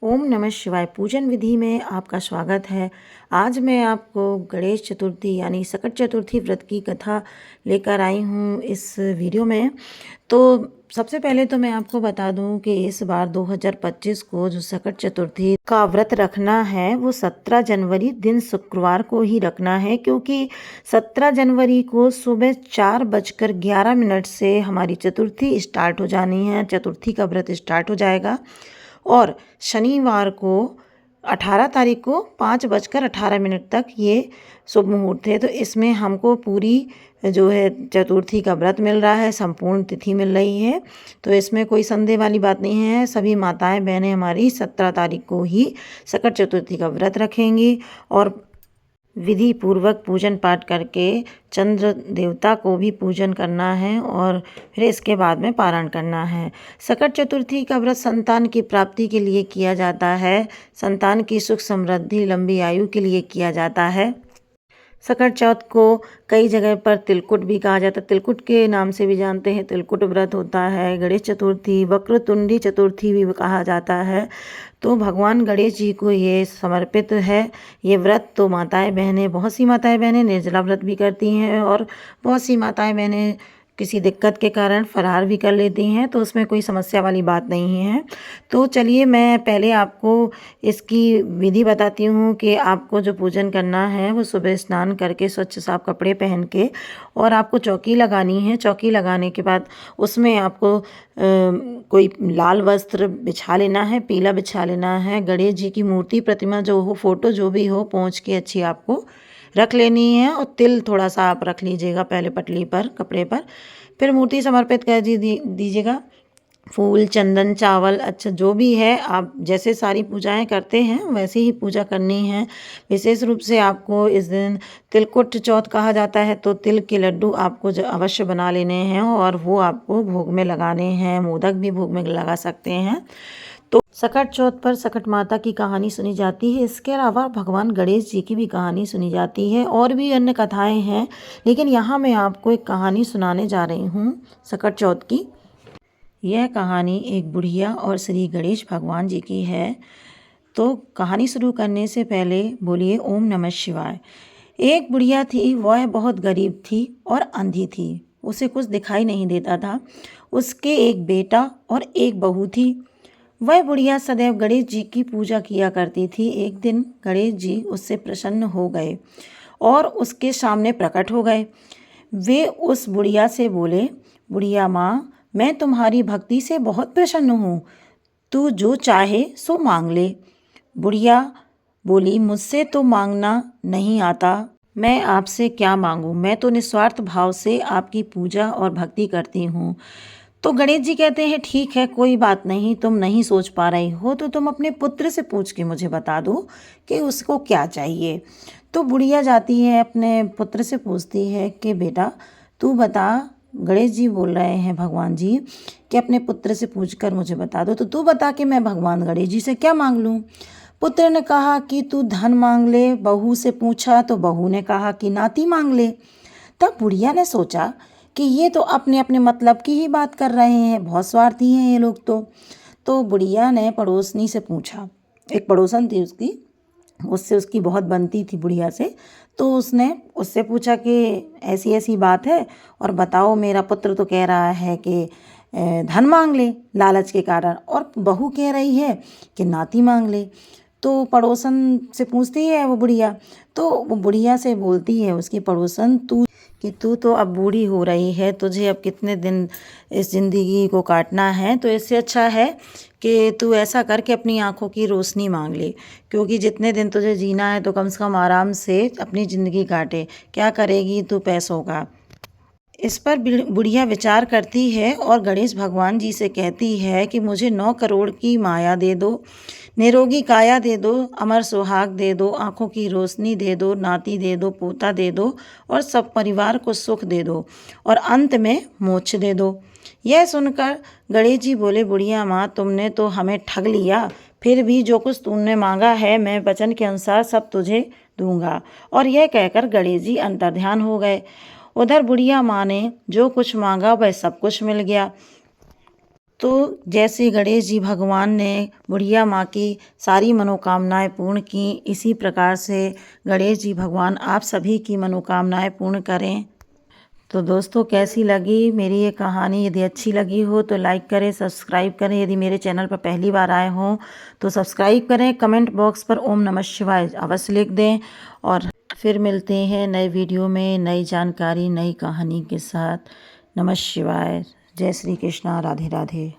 ओम नमः शिवाय। पूजन विधि में आपका स्वागत है। आज मैं आपको गणेश चतुर्थी यानी सकट चतुर्थी व्रत की कथा लेकर आई हूँ इस वीडियो में। तो सबसे पहले तो मैं आपको बता दूं कि इस बार 2025 को जो सकट चतुर्थी का व्रत रखना है वो 17 जनवरी दिन शुक्रवार को ही रखना है, क्योंकि 17 जनवरी को सुबह 4:11 से हमारी चतुर्थी स्टार्ट हो जानी है। चतुर्थी का व्रत स्टार्ट हो जाएगा और शनिवार को 18 तारीख को 5:18 तक ये शुभ मुहूर्त है। तो इसमें हमको पूरी जो है चतुर्थी का व्रत मिल रहा है, संपूर्ण तिथि मिल रही है। तो इसमें कोई संदेह वाली बात नहीं है। सभी माताएं बहनें हमारी 17 तारीख को ही सकट चतुर्थी का व्रत रखेंगी और विधि पूर्वक पूजन पाठ करके चंद्र देवता को भी पूजन करना है और फिर इसके बाद में पारण करना है। सकट चतुर्थी का व्रत संतान की प्राप्ति के लिए किया जाता है, संतान की सुख समृद्धि लंबी आयु के लिए किया जाता है। सकट चौथ को कई जगह पर तिलकुट भी कहा जाता है, तिलकुट के नाम से भी जानते हैं। तिलकुट व्रत होता है। गणेश चतुर्थी, वक्रतुंडी चतुर्थी भी कहा जाता है। तो भगवान गणेश जी को ये समर्पित है ये व्रत। तो माताएं बहनें, बहुत सी माताएं बहनें निर्जला व्रत भी करती हैं और बहुत सी माताएं बहनें किसी दिक्कत के कारण फरार भी कर लेती हैं, तो उसमें कोई समस्या वाली बात नहीं है। तो चलिए मैं पहले आपको इसकी विधि बताती हूँ कि आपको जो पूजन करना है वो सुबह स्नान करके स्वच्छ साफ कपड़े पहन के और आपको चौकी लगानी है। चौकी लगाने के बाद उसमें आपको कोई लाल वस्त्र बिछा लेना है, पीला बिछा लेना है। गणेश जी की मूर्ति, प्रतिमा जो हो, फोटो जो भी हो, पोंछ के अच्छी आपको रख लेनी है और तिल थोड़ा सा आप रख लीजिएगा पहले पटली पर, कपड़े पर। फिर मूर्ति समर्पित कर दीजिएगा। फूल, चंदन, चावल, अच्छा जो भी है, आप जैसे सारी पूजाएं करते हैं वैसे ही पूजा करनी है। विशेष रूप से आपको इस दिन तिलकुट चौथ कहा जाता है, तो तिल के लड्डू आपको अवश्य बना लेने हैं और वो आपको भोग में लगाने हैं। मोदक भी भोग में लगा सकते हैं। तो सकट चौथ पर सकट माता की कहानी सुनी जाती है। इसके अलावा भगवान गणेश जी की भी कहानी सुनी जाती है और भी अन्य कथाएं हैं, लेकिन यहाँ मैं आपको एक कहानी सुनाने जा रही हूँ सकट चौथ की। यह कहानी एक बुढ़िया और श्री गणेश भगवान जी की है। तो कहानी शुरू करने से पहले बोलिए ओम नमः शिवाय। एक बुढ़िया थी, वह बहुत गरीब थी और अंधी थी। उसे कुछ दिखाई नहीं देता था। उसके एक बेटा और एक बहू थी। वह बुढ़िया सदैव गणेश जी की पूजा किया करती थी। एक दिन गणेश जी उससे प्रसन्न हो गए और उसके सामने प्रकट हो गए। वे उस बुढ़िया से बोले, बुढ़िया माँ, मैं तुम्हारी भक्ति से बहुत प्रसन्न हूँ। तू जो चाहे सो मांग ले। बुढ़िया बोली, मुझसे तो मांगना नहीं आता, मैं आपसे क्या मांगूं? मैं तो निस्वार्थ भाव से आपकी पूजा और भक्ति करती हूँ। तो गणेश जी कहते हैं, ठीक है, कोई बात नहीं, तुम नहीं सोच पा रही हो तो तुम अपने पुत्र से पूछ के मुझे बता दो कि उसको क्या चाहिए। तो बुढ़िया जाती है, अपने पुत्र से पूछती है कि बेटा तू बता, गणेश जी बोल रहे हैं भगवान जी कि अपने पुत्र से पूछकर मुझे बता दो, तो तू बता कि मैं भगवान गणेश जी से क्या मांग लूँ। पुत्र ने कहा कि तू धन मांग ले। बहू से पूछा तो बहू ने कहा कि नाती मांग ले। तब बुढ़िया ने सोचा कि ये तो अपने अपने मतलब की ही बात कर रहे हैं, बहुत स्वार्थी हैं ये लोग। तो बुढ़िया ने पड़ोसनी से पूछा, एक पड़ोसन थी उसकी, उससे उसकी बहुत बनती थी बुढ़िया से। तो उसने उससे पूछा कि ऐसी ऐसी बात है और बताओ, मेरा पुत्र तो कह रहा है कि धन मांग ले लालच के कारण, और बहू कह रही है कि नाती मांग ले। तो पड़ोसन से पूछती है वो बुढ़िया, तो वो बुढ़िया से बोलती है उसकी पड़ोसन, तू तो अब बूढ़ी हो रही है, तुझे अब कितने दिन इस ज़िंदगी को काटना है, तो इससे अच्छा है कि तू ऐसा कर के अपनी आँखों की रोशनी मांग ले, क्योंकि जितने दिन तुझे जीना है तो कम से कम आराम से अपनी ज़िंदगी काटे। क्या करेगी तू पैसों का? इस पर बुढ़िया विचार करती है और गणेश भगवान जी से कहती है कि मुझे 9 करोड़ की माया दे दो, निरोगी काया दे दो, अमर सुहाग दे दो, आंखों की रोशनी दे दो, नाती दे दो, पोता दे दो और सब परिवार को सुख दे दो और अंत में मोक्ष दे दो। यह सुनकर गणेश जी बोले, बुढ़िया माँ, तुमने तो हमें ठग लिया। फिर भी जो कुछ तुमने मांगा है मैं वचन के अनुसार सब तुझे दूंगा। और यह कहकर गणेश जी अंतर्ध्यान हो गए। उधर बुढ़िया माँ ने जो कुछ मांगा वह सब कुछ मिल गया। तो जैसे गणेश जी भगवान ने बुढ़िया माँ की सारी मनोकामनाएं पूर्ण की, इसी प्रकार से गणेश जी भगवान आप सभी की मनोकामनाएं पूर्ण करें। तो दोस्तों, कैसी लगी मेरी ये कहानी? यदि अच्छी लगी हो तो लाइक करें, सब्सक्राइब करें। यदि मेरे चैनल पर पहली बार आए हों तो सब्सक्राइब करें। कमेंट बॉक्स पर ओम नमः शिवाय अवश्य लिख दें। और फिर मिलते हैं नए वीडियो में नई जानकारी, नई कहानी के साथ। नमः शिवाय। जय श्री कृष्णा। राधे राधे।